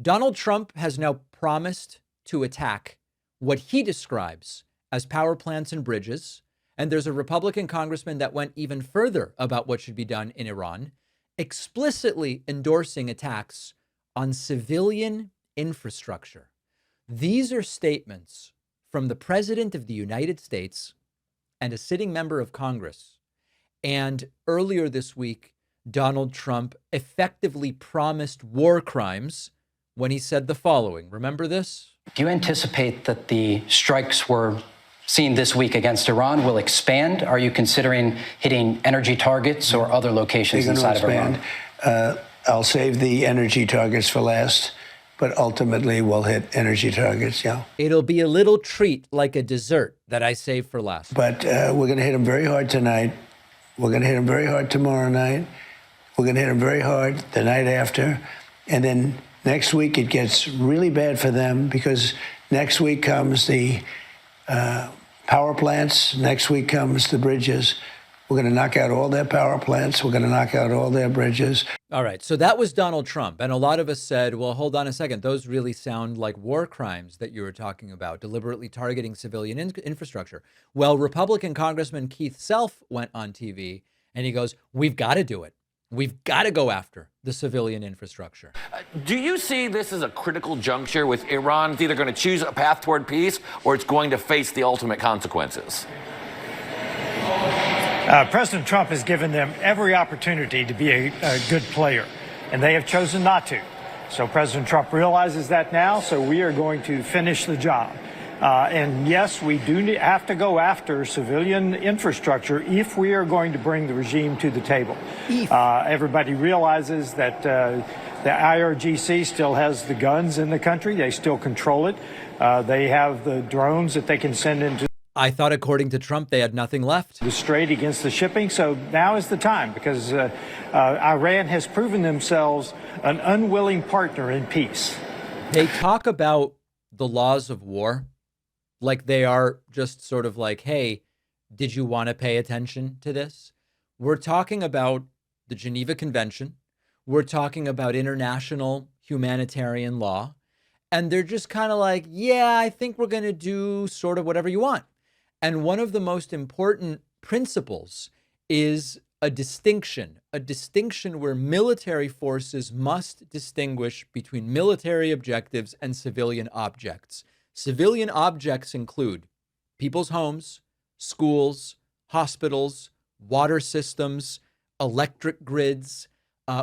Donald Trump has now promised to attack what he describes as power plants and bridges. And there's a Republican congressman that went even further about what should be done in Iran, explicitly endorsing attacks on civilian infrastructure. These are statements from the President of the United States and a sitting member of Congress. And earlier this week, Donald Trump effectively promised war crimes when he said the following. Remember this? Do you anticipate that the strikes we're seeing this week against Iran will expand? Are you considering hitting energy targets or other locations inside of Iran? I'll save the energy targets for last, but ultimately we'll hit energy targets, yeah. It'll be a little treat like a dessert that I save for last. But we're going to hit them very hard tonight. We're going to hit them very hard tomorrow night. We're going to hit them very hard the night after. And then next week it gets really bad for them because next week comes the power plants. Next week comes the bridges. We're going to knock out all their power plants. We're going to knock out all their bridges. All right. So that was Donald Trump. And a lot of us said, well, hold on a second. Those really sound like war crimes that you were talking about, deliberately targeting civilian infrastructure. Well, Republican Congressman Keith Self went on TV and he goes, we've got to do it. We've got to go after the civilian infrastructure. Do you see this as a critical juncture with Iran? It's either going to choose a path toward peace or it's going to face the ultimate consequences. President Trump has given them every opportunity to be a good player, and they have chosen not to. So President Trump realizes that now, so we are going to finish the job. And yes, we do have to go after civilian infrastructure if we are going to bring the regime to the table. Everybody realizes that the IRGC still has the guns in the country. They still control it. They have the drones that they can send into. I thought, according to Trump, they had nothing left. The strait against the shipping. So now is the time because Iran has proven themselves an unwilling partner in peace. They talk about the laws of war like they are just sort of like, hey, did you want to pay attention to this? We're talking about the Geneva Convention. We're talking about international humanitarian law. And they're just kind of like, yeah, I think we're going to do sort of whatever you want. And one of the most important principles is a distinction where military forces must distinguish between military objectives and civilian objects. Civilian objects include people's homes, schools, hospitals, water systems, electric grids,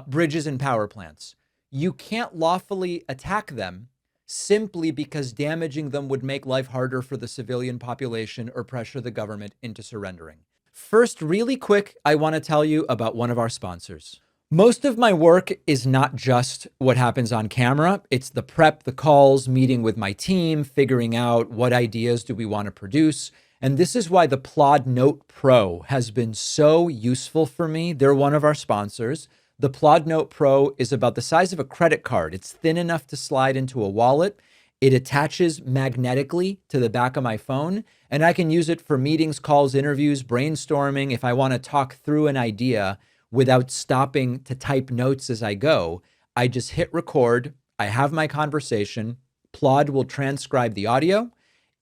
bridges and power plants. You can't lawfully attack them simply because damaging them would make life harder for the civilian population or pressure the government into surrendering. First, really quick, I want to tell you about one of our sponsors. Most of my work is not just what happens on camera. It's the prep, the calls, meeting with my team, figuring out what ideas do we want to produce. And this is why the Plod Note Pro has been so useful for me. They're one of our sponsors. The Plod Note Pro is about the size of a credit card. It's thin enough to slide into a wallet. It attaches magnetically to the back of my phone, and I can use it for meetings, calls, interviews, brainstorming. If I want to talk through an idea without stopping to type notes as I go, I just hit record. I have my conversation. Plod will transcribe the audio.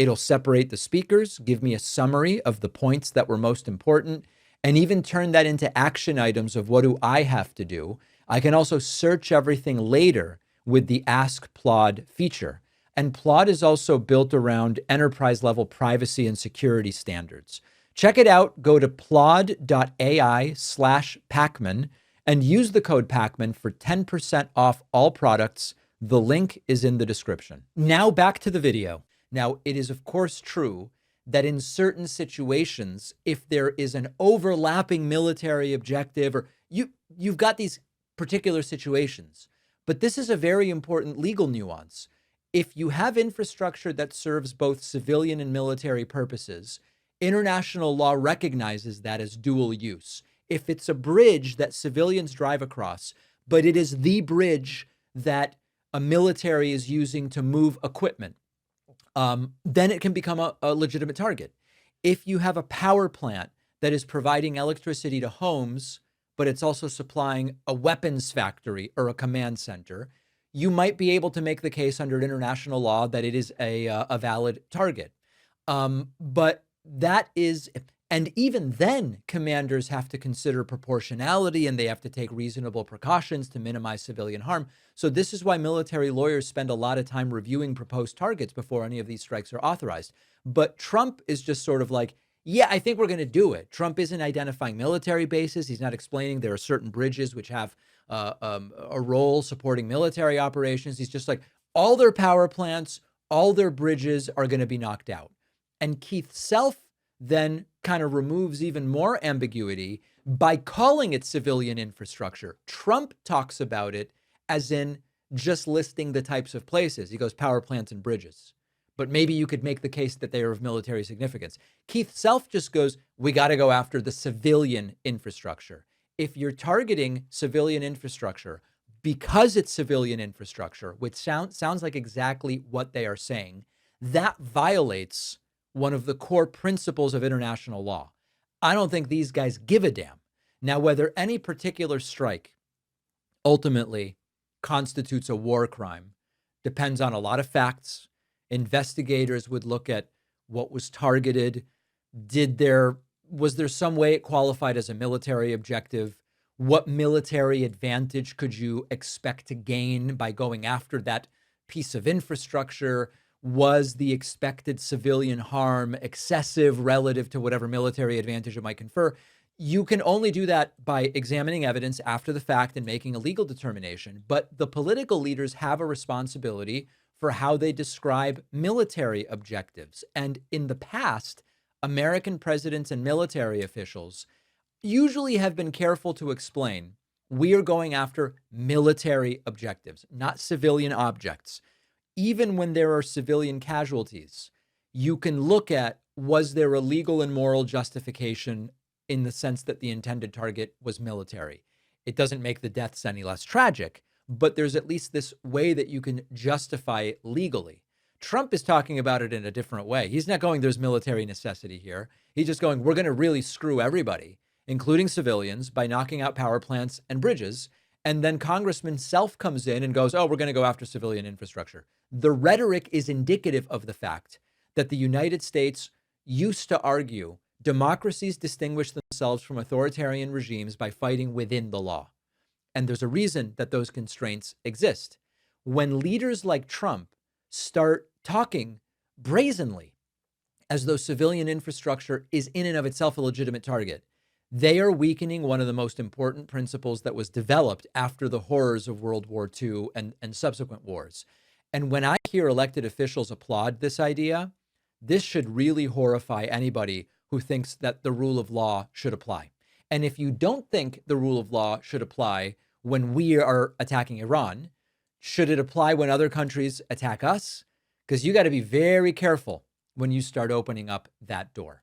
It'll separate the speakers, give me a summary of the points that were most important, and even turn that into action items of what do I have to do. I can also search everything later with the Ask Plod feature. And Plod is also built around enterprise level privacy and security standards. Check it out. Go to plod.ai/Pakman and use the code Pakman for 10% off all products. The link is in the description. Now back to the video. Now, it is of course true that in certain situations, if there is an overlapping military objective, or you've got these particular situations, but this is a very important legal nuance. If you have infrastructure that serves both civilian and military purposes, international law recognizes that as dual use. If it's a bridge that civilians drive across, but it is the bridge that a military is using to move equipment, then it can become a legitimate target. If you have a power plant that is providing electricity to homes, but it's also supplying a weapons factory or a command center, you might be able to make the case under international law that it is a valid target. But that is, and even then, commanders have to consider proportionality and they have to take reasonable precautions to minimize civilian harm. So this is why military lawyers spend a lot of time reviewing proposed targets before any of these strikes are authorized. But Trump is just sort of like, yeah, I think we're going to do it. Trump isn't identifying military bases. He's not explaining there are certain bridges which have a role supporting military operations. He's just like, all their power plants, all their bridges are going to be knocked out. And Keith Self then kind of removes even more ambiguity by calling it civilian infrastructure. Trump talks about it as in just listing the types of places. He goes power plants and bridges. But maybe you could make the case that they are of military significance. Keith Self just goes, we got to go after the civilian infrastructure. If you're targeting civilian infrastructure because it's civilian infrastructure, which sounds like exactly what they are saying, that violates one of the core principles of international law. I don't think these guys give a damn. Now, whether any particular strike ultimately constitutes a war crime depends on a lot of facts. Investigators would look at what was targeted. Was there some way it qualified as a military objective? What military advantage could you expect to gain by going after that piece of infrastructure? Was the expected civilian harm excessive relative to whatever military advantage it might confer? You can only do that by examining evidence after the fact and making a legal determination. But the political leaders have a responsibility for how they describe military objectives. And in the past, American presidents and military officials usually have been careful to explain, we are going after military objectives, not civilian objects. Even when there are civilian casualties, you can look at, was there a legal and moral justification in the sense that the intended target was military? It doesn't make the deaths any less tragic, but there's at least this way that you can justify it legally. Trump is talking about it in a different way. He's not going, there's military necessity here. He's just going, we're going to really screw everybody, including civilians, by knocking out power plants and bridges. And then Congressman Self comes in and goes, oh, we're going to go after civilian infrastructure. The rhetoric is indicative of the fact that the United States used to argue democracies distinguish themselves from authoritarian regimes by fighting within the law. And there's a reason that those constraints exist. When leaders like Trump start talking brazenly as though civilian infrastructure is in and of itself a legitimate target, they are weakening one of the most important principles that was developed after the horrors of World War II and subsequent wars. And when I hear elected officials applaud this idea, this should really horrify anybody who thinks that the rule of law should apply. And if you don't think the rule of law should apply when we are attacking Iran, should it apply when other countries attack us? Because you got to be very careful when you start opening up that door.